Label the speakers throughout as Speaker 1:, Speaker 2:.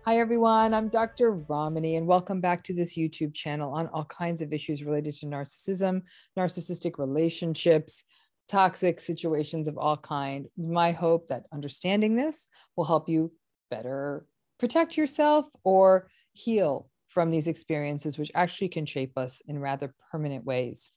Speaker 1: Hi, everyone. I'm Dr. Ramani, and welcome back to this YouTube channel on all kinds of issues related to narcissism, narcissistic relationships, toxic situations of all kind. My hope that understanding this will help you better protect yourself or heal from these experiences, which actually can shape us in rather permanent ways.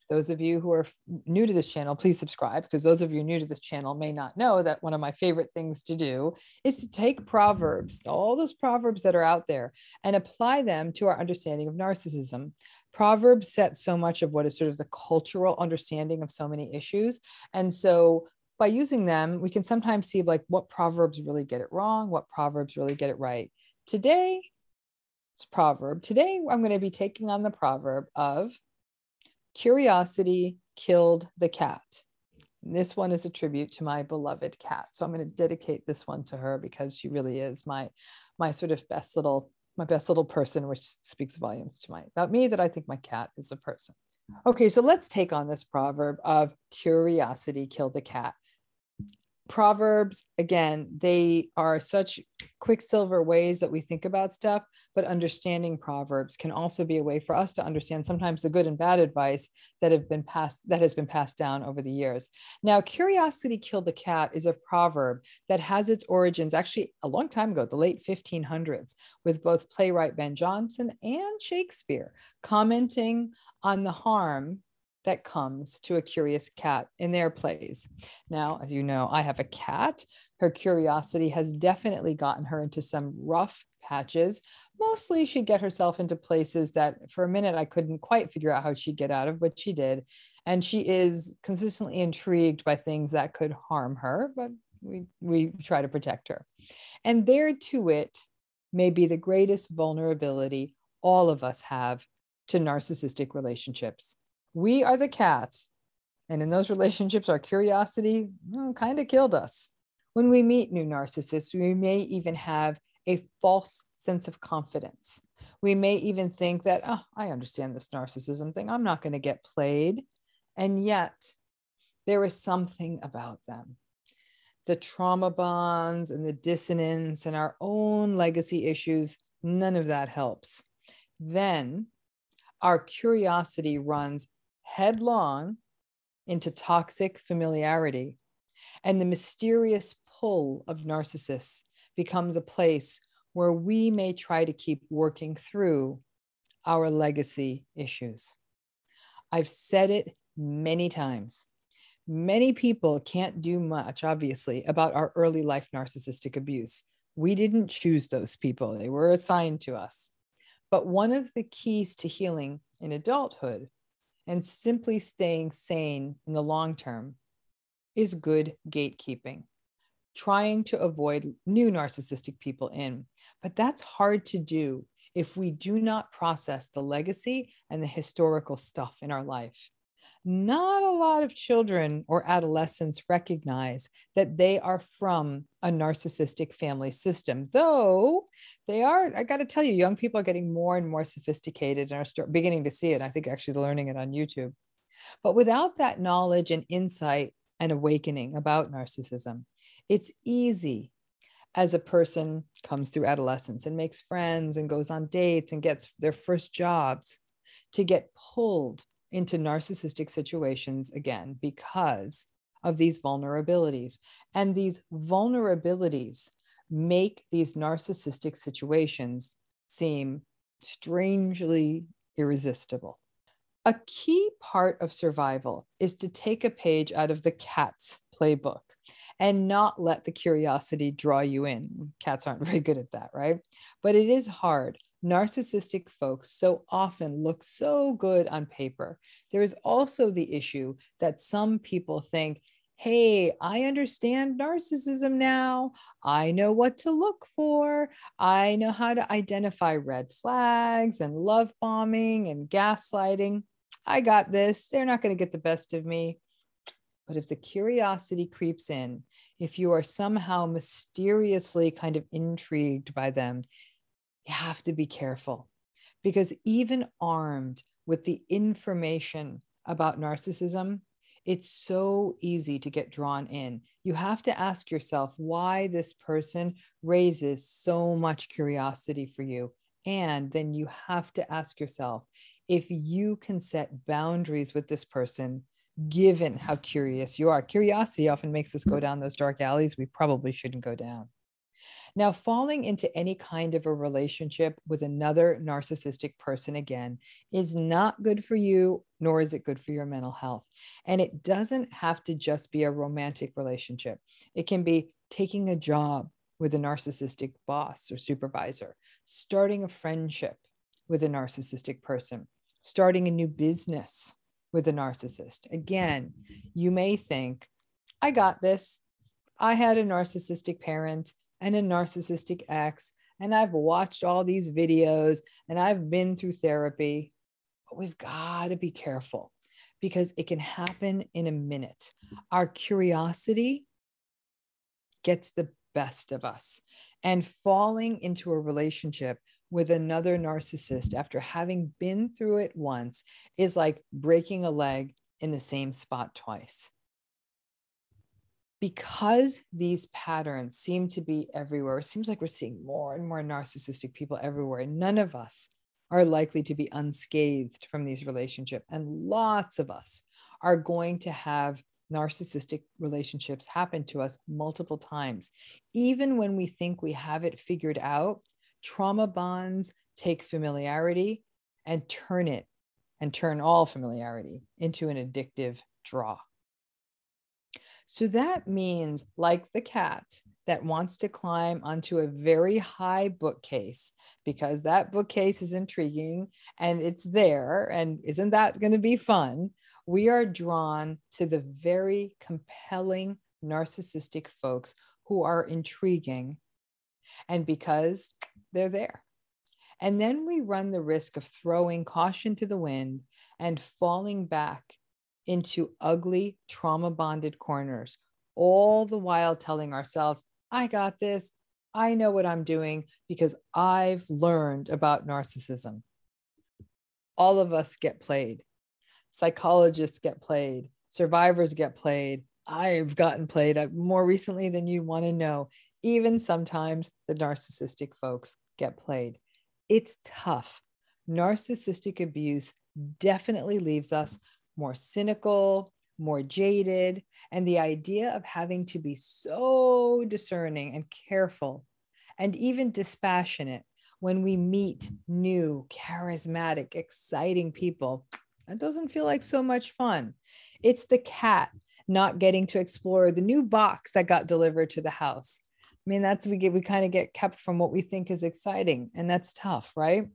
Speaker 1: Those of you who are new to this channel, please subscribe, because those of you new to this channel may not know that one of my favorite things to do is to take proverbs, all those proverbs that are out there, and apply them to our understanding of narcissism. Proverbs set so much of what is sort of the cultural understanding of so many issues. And so by using them, we can sometimes see like what proverbs really get it wrong, what proverbs really get it right. Today, I'm going to be taking on the proverb of curiosity killed the cat. And this one is a tribute to my beloved cat. So I'm going to dedicate this one to her because she really is my sort of best little person, which speaks volumes to about me, that I think my cat is a person. Okay, so let's take on this proverb of curiosity killed the cat. Proverbs, again, they are such quicksilver ways that we think about stuff, but understanding proverbs can also be a way for us to understand sometimes the good and bad advice that has been passed down over the years. Now, curiosity killed the cat is a proverb that has its origins actually a long time ago, the late 1500s, with both playwright Ben Jonson and Shakespeare commenting on the harm that comes to a curious cat in their plays. Now, as you know, I have a cat. Her curiosity has definitely gotten her into some rough patches. Mostly she'd get herself into places that for a minute I couldn't quite figure out how she'd get out of, but she did. And she is consistently intrigued by things that could harm her, but we try to protect her. And there to it may be the greatest vulnerability all of us have to narcissistic relationships. We are the cat, and in those relationships, our curiosity kind of killed us. When we meet new narcissists, we may even have a false sense of confidence. We may even think that, oh, I understand this narcissism thing. I'm not going to get played. And yet, there is something about them. The trauma bonds and the dissonance and our own legacy issues, none of that helps. Then our curiosity runs headlong into toxic familiarity, and the mysterious pull of narcissists becomes a place where we may try to keep working through our legacy issues. I've said it many times. Many people can't do much, obviously, about our early life narcissistic abuse. We didn't choose those people. They were assigned to us. But one of the keys to healing in adulthood and simply staying sane in the long term is good gatekeeping, trying to avoid new narcissistic people in. But that's hard to do if we do not process the legacy and the historical stuff in our life. Not a lot of children or adolescents recognize that they are from a narcissistic family system, though they are, I got to tell you, young people are getting more and more sophisticated and are beginning to see it. I think actually learning it on YouTube. But without that knowledge and insight and awakening about narcissism, it's easy as a person comes through adolescence and makes friends and goes on dates and gets their first jobs to get pulled into narcissistic situations again because of these vulnerabilities. And these vulnerabilities make these narcissistic situations seem strangely irresistible. A key part of survival is to take a page out of the cat's playbook and not let the curiosity draw you in. Cats aren't very good at that, right? But it is hard. Narcissistic folks so often look so good on paper. There is also the issue that some people think, hey, I understand narcissism now. I know what to look for. I know how to identify red flags and love bombing and gaslighting. I got this. They're not going to get the best of me. But if the curiosity creeps in, if you are somehow mysteriously kind of intrigued by them, you have to be careful, because even armed with the information about narcissism, It's so easy to get drawn in. You have to ask yourself why this person raises so much curiosity for you. And then you have to ask yourself if you can set boundaries with this person, given how curious you are. Curiosity often makes us go down those dark alleys we probably shouldn't go down. Now, falling into any kind of a relationship with another narcissistic person again is not good for you, nor is it good for your mental health. And it doesn't have to just be a romantic relationship. It can be taking a job with a narcissistic boss or supervisor, starting a friendship with a narcissistic person, starting a new business with a narcissist. Again, you may think, I got this. I had a narcissistic parent and a narcissistic ex, and I've watched all these videos and I've been through therapy. But we've got to be careful because it can happen in a minute. Our curiosity gets the best of us, and falling into a relationship with another narcissist after having been through it once is like breaking a leg in the same spot twice. Because these patterns seem to be everywhere, it seems like we're seeing more and more narcissistic people everywhere. None of us are likely to be unscathed from these relationships. And lots of us are going to have narcissistic relationships happen to us multiple times. Even when we think we have it figured out, trauma bonds take familiarity and turn all familiarity into an addictive draw. So that means, like the cat that wants to climb onto a very high bookcase because that bookcase is intriguing and it's there, and isn't that going to be fun? We are drawn to the very compelling narcissistic folks who are intriguing, and because they're there. And then we run the risk of throwing caution to the wind and falling back into ugly, trauma-bonded corners, all the while telling ourselves, I got this. I know what I'm doing because I've learned about narcissism. All of us get played. Psychologists get played. Survivors get played. I've gotten played more recently than you want to know. Even sometimes the narcissistic folks get played. It's tough. Narcissistic abuse definitely leaves us more cynical, more jaded, and the idea of having to be so discerning and careful and even dispassionate when we meet new, charismatic, exciting people, that doesn't feel like so much fun. It's the cat not getting to explore the new box that got delivered to the house. I mean, we kind of get kept from what we think is exciting, and that's tough, right?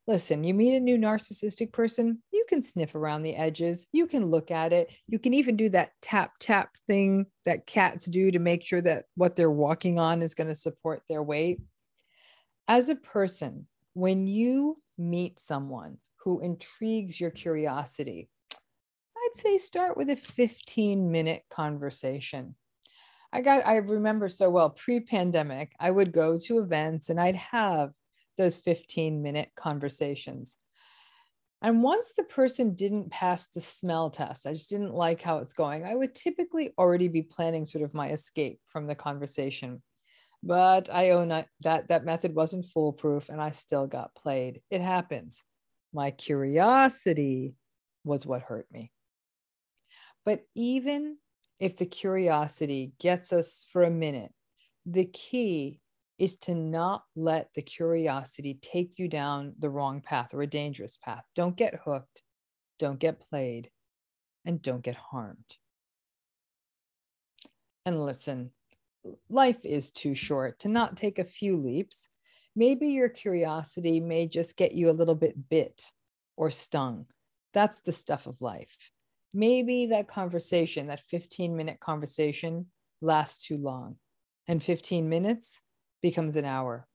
Speaker 1: Listen, you meet a new narcissistic person, you can sniff around the edges, you can look at it, you can even do that tap, tap thing that cats do to make sure that what they're walking on is going to support their weight. As a person, when you meet someone who intrigues your curiosity, I'd say start with a 15-minute conversation. I remember so well, pre-pandemic, I would go to events and I'd have those 15-minute conversations. And once the person didn't pass the smell test, I just didn't like how it's going, I would typically already be planning sort of my escape from the conversation. But I own that method wasn't foolproof and I still got played. It happens. My curiosity was what hurt me. But even if the curiosity gets us for a minute, the key is to not let the curiosity take you down the wrong path or a dangerous path. Don't get hooked, don't get played, and don't get harmed. And listen, life is too short to not take a few leaps. Maybe your curiosity may just get you a little bit bit or stung. That's the stuff of life. Maybe that conversation, that 15-minute conversation, lasts too long, and 15 minutes becomes an hour.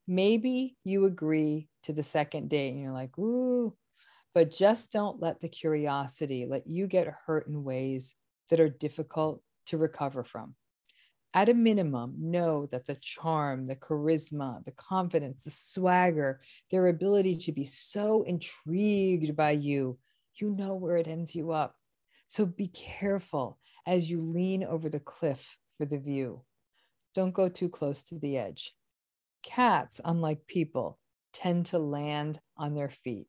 Speaker 1: Maybe you agree to the second date and you're like, ooh, but just don't let the curiosity let you get hurt in ways that are difficult to recover from. At a minimum, know that the charm, the charisma, the confidence, the swagger, their ability to be so intrigued by you, you know where it ends you up. So be careful as you lean over the cliff for the view. Don't go too close to the edge. Cats, unlike people, tend to land on their feet.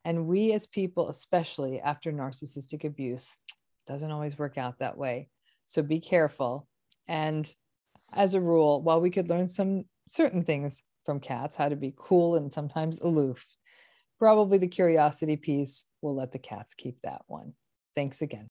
Speaker 1: And we as people, especially after narcissistic abuse, doesn't always work out that way. So be careful. And as a rule, while we could learn some certain things from cats, how to be cool and sometimes aloof, probably the curiosity piece, we'll let the cats keep that one. Thanks again.